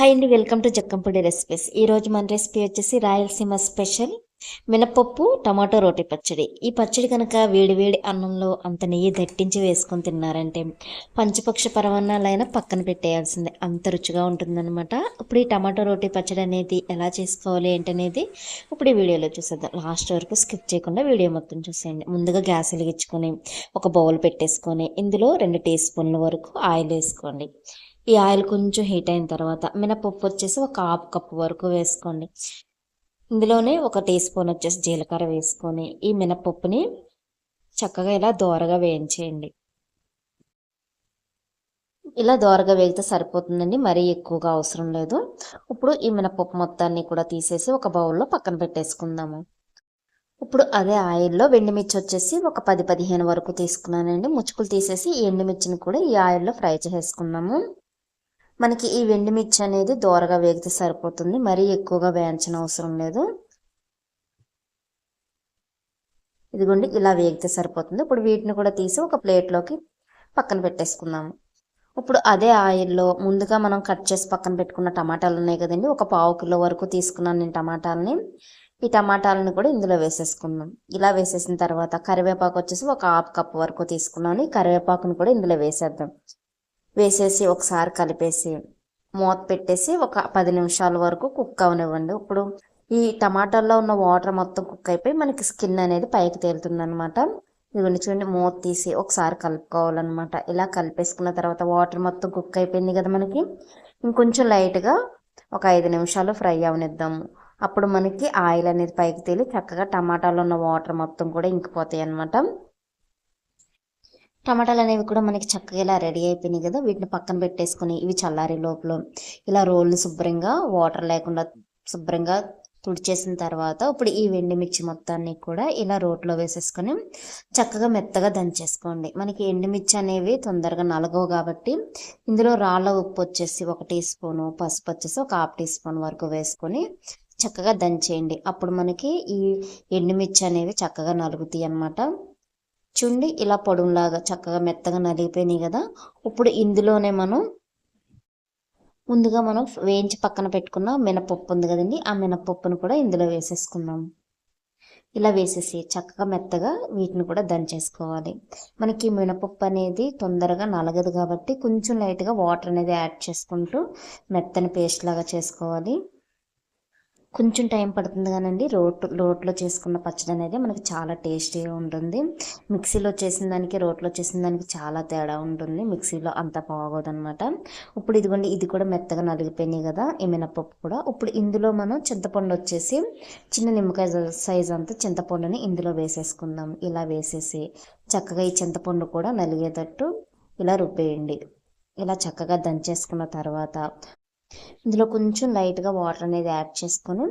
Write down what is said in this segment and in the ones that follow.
Hi అండి, welcome to Jakkampudi recipes. ఈరోజు మన రెసిపీ వచ్చేసి రాయలసీమ స్పెషల్ మినపప్పు టమాటో రోటి పచ్చడి. ఈ పచ్చడి కనుక వేడి వేడి అన్నంలో అంత నెయ్యి దట్టించి వేసుకొని తిన్నారంటే పంచపక్ష పరమాన్నాలైనా పక్కన పెట్టేయాల్సిందే, అంత రుచిగా ఉంటుందన్నమాట. ఇప్పుడు ఈ టమాటో రోటి పచ్చడి అనేది ఎలా చేసుకోవాలి ఏంటనేది ఇప్పుడు ఈ వీడియోలో చూసేద్దాం. లాస్ట్ వరకు స్కిప్ చేయకుండా వీడియో మొత్తం చూసేయండి. ముందుగా గ్యాస్ వెలిగించుకొని ఒక బౌల్ పెట్టేసుకొని ఇందులో 2 టీ స్పూన్ల వరకు ఆయిల్ వేసుకోండి. ఈ ఆయిల్ కొంచెం హీట్ అయిన తర్వాత మినపప్పు వచ్చేసి ఒక హాఫ్ కప్ వరకు వేసుకోండి. ఇందులోనే ఒక టీ స్పూన్ వచ్చేసి జీలకర్ర వేసుకొని ఈ మినపప్పుని చక్కగా ఇలా దోరగా వేయించేయండి. ఇలా దోరగా వేగితే సరిపోతుందండి, మరీ ఎక్కువగా అవసరం లేదు. ఇప్పుడు ఈ మినపప్పు మొత్తాన్ని కూడా తీసేసి ఒక బౌల్లో పక్కన పెట్టేసుకుందాము. ఇప్పుడు అదే ఆయిల్లో ఎండుమిర్చి వచ్చేసి ఒక 10-15 వరకు తీసుకున్నానండి. ముచ్చుకులు తీసేసి ఈ ఎండుమిర్చిని కూడా ఈ ఆయిల్లో ఫ్రై చేసుకున్నాము. మనకి ఈ ఎండుమిర్చి అనేది దోరగా వేగితే సరిపోతుంది, మరీ ఎక్కువగా వేయించిన అవసరం లేదు. ఇదిగోండి, ఇలా వేగితే సరిపోతుంది. ఇప్పుడు వీటిని కూడా తీసి ఒక ప్లేట్లోకి పక్కన పెట్టేసుకుందాము. ఇప్పుడు అదే ఆయిల్లో ముందుగా మనం కట్ చేసి పక్కన పెట్టుకున్న టమాటాలు ఉన్నాయి కదండి, ఒక 1/2 కిలో వరకు తీసుకున్నాను నేను టమాటాలని. ఈ టమాటాలను కూడా ఇందులో వేసేసుకుందాం. ఇలా వేసేసిన తర్వాత కరివేపాకు వచ్చేసి ఒక హాఫ్ కప్ వరకు తీసుకున్నాను. ఈ కరివేపాకును కూడా ఇందులో వేసేద్దాం. వేసేసి ఒకసారి కలిపేసి మూత పెట్టేసి ఒక 10 నిమిషాల వరకు కుక్ అవనివ్వండి. ఇప్పుడు ఈ టమాటాల్లో ఉన్న వాటర్ మొత్తం కుక్ అయిపోయి మనకి స్కిన్ అనేది పైకి తేలుతుంది అనమాట. ఇవన్నీ చూడండి, మూత తీసి ఒకసారి కలుపుకోవాలన్నమాట. ఇలా కలిపేసుకున్న తర్వాత వాటర్ మొత్తం కుక్ అయిపోయింది కదా మనకి. ఇంకొంచెం లైట్గా ఒక 5 నిమిషాలు ఫ్రై అవనిద్దాము. అప్పుడు మనకి ఆయిల్ అనేది పైకి తేలి చక్కగా టమాటాలో ఉన్న వాటర్ మొత్తం కూడా ఇంకిపోతాయి అన్నమాట. టమాటాలు అనేవి కూడా మనకి చక్కగా ఇలా రెడీ అయిపోయినాయి కదా, వీటిని పక్కన పెట్టేసుకుని ఇవి చల్లారి లోపల ఇలా రోల్ని శుభ్రంగా వాటర్ లేకుండా శుభ్రంగా తుడిచేసిన తర్వాత ఇప్పుడు ఈ ఎండుమిర్చి మొత్తాన్ని కూడా ఇలా రోట్లో వేసేసుకొని చక్కగా మెత్తగా దంచేసుకోండి. మనకి ఎండుమిర్చి అనేవి తొందరగా నలగవు కాబట్టి ఇందులో రాళ్ళ ఉప్పు వచ్చేసి 1 టీ స్పూను, పసుపు వచ్చేసి ఒక హాఫ్ టీ స్పూన్ వరకు వేసుకొని చక్కగా దంచేయండి. అప్పుడు మనకి ఈ ఎండుమిర్చి అనేవి చక్కగా నలుగుతాయి అన్నమాట. చుండి ఇలా పొడుంలాగా చక్కగా మెత్తగా నలిగిపోయినాయి కదా. ఇప్పుడు ఇందులోనే ముందుగా మనం వేయించి పక్కన పెట్టుకున్న మినపప్పు ఉంది కదండి, ఆ మినపప్పును కూడా ఇందులో వేసేసుకుందాం. ఇలా వేసేసి చక్కగా మెత్తగా వీటిని కూడా దంచేసుకోవాలి. మనకి మినపప్పు అనేది తొందరగా నలగదు కాబట్టి కొంచెం లైట్గా వాటర్ అనేది యాడ్ చేసుకుంటూ మెత్తని పేస్ట్ లాగా చేసుకోవాలి. కొంచెం టైం పడుతుంది కానండి, రోట్లో చేసుకున్న పచ్చడి అనేది మనకి చాలా టేస్టీగా ఉంటుంది. మిక్సీలో చేసిన దానికి రోట్లో చేసిన దానికి చాలా తేడా ఉంటుంది. మిక్సీలో అంత బాగోదన్నమాట. ఇప్పుడు ఇదిగోండి, ఇది కూడా మెత్తగా నలిగిపోయినాయి కదా ఈ మినపప్పు కూడా. ఇప్పుడు ఇందులో మనం చింతపండు వచ్చేసి చిన్న నిమ్మకాయ సైజ్ అంతా చింతపండుని ఇందులో వేసేసుకుందాం. ఇలా వేసేసి చక్కగా ఈ చింతపండు కూడా నలిగేటట్టు ఇలా రుబ్బేయండి. ఇలా చక్కగా దంచేసుకున్న తర్వాత ఇందులో కొంచెం లైట్గా వాటర్ అనేది యాడ్ చేసుకొని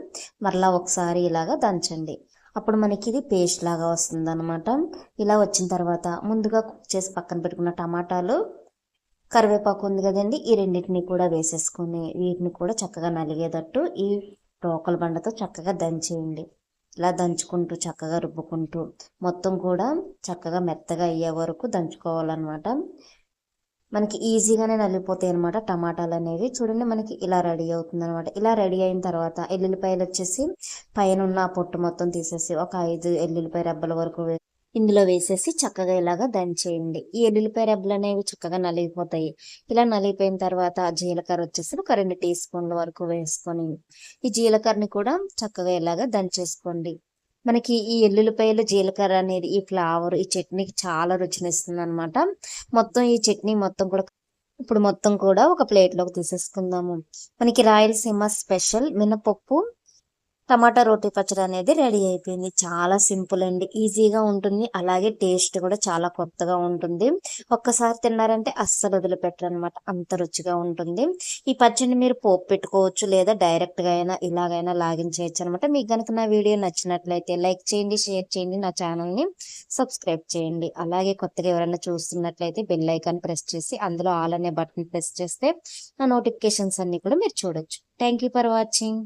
మరలా ఒకసారి ఇలాగా దంచండి. అప్పుడు మనకి ఇది పేస్ట్ లాగా వస్తుంది అనమాట. ఇలా వచ్చిన తర్వాత ముందుగా కుక్ చేసి పక్కన పెట్టుకున్న టమాటాలు, కరివేపాకు ఉంది కదండి, ఈ రెండింటిని కూడా వేసేసుకొని వీటిని కూడా చక్కగా నలిగేటట్టు ఈ రోకల బండతో చక్కగా దంచేయండి. ఇలా దంచుకుంటూ చక్కగా రుబ్బుకుంటూ మొత్తం కూడా చక్కగా మెత్తగా అయ్యే వరకు దంచుకోవాలన్నమాట. మనకి ఈజీగానే నలిగిపోతాయి అనమాట టమాటాలు అనేవి. చూడండి, మనకి ఇలా రెడీ అవుతుంది అనమాట. ఇలా రెడీ అయిన తర్వాత ఎల్లుల్లిపాయలు వచ్చేసి పైన ఉన్న పొట్టు మొత్తం తీసేసి ఒక 5 ఎల్లుల్లిపాయ రెబ్బల వరకు ఇందులో వేసేసి చక్కగా ఇలాగా దంచేయండి. ఈ ఎల్లుల్లిపాయ రెబ్బలు అనేవి చక్కగా నలిగిపోతాయి. ఇలా నలిగిపోయిన తర్వాత జీలకర్ర వచ్చేసి ఒక 2 టీ స్పూన్ల వరకు వేసుకొని ఈ జీలకర్రని కూడా చక్కగా ఇలాగా దంచేసుకోండి. మనకి ఈ ఎల్లుల్లిపాయలు జీలకర్ర అనేది ఈ ఫ్లేవర్ ఈ చట్నీకి చాలా రుచినిస్తుంది అనమాట. మొత్తం ఈ చట్నీ మొత్తం కూడా ఇప్పుడు మొత్తం కూడా ఒక ప్లేట్లోకి తీసేసుకుందాము. మనకి రాయలసీమ స్పెషల్ మినపప్పు టమాటా రోటి పచ్చడి అనేది రెడీ అయిపోయింది. చాలా సింపుల్ అండి, ఈజీగా ఉంటుంది, అలాగే టేస్ట్ కూడా చాలా కొత్తగా ఉంటుంది. ఒక్కసారి తిన్నారంటే అస్సలు వదిలిపెట్టరు అనమాట, అంత రుచిగా ఉంటుంది. ఈ పచ్చడిని మీరు పోపు పెట్టుకోవచ్చు, లేదా డైరెక్ట్గా అయినా ఇలాగైనా లాగించేయచ్చు అనమాట. మీకు కనుక నా వీడియో నచ్చినట్లయితే లైక్ చేయండి, షేర్ చేయండి, నా ఛానల్ని సబ్స్క్రైబ్ చేయండి. అలాగే కొత్తగా ఎవరైనా చూస్తున్నట్లయితే బెల్ ఐకాన్ ప్రెస్ చేసి అందులో ఆల్ అనే బటన్ ప్రెస్ చేస్తే నా నోటిఫికేషన్స్ అన్ని కూడా మీరు చూడొచ్చు. Thank you for watching.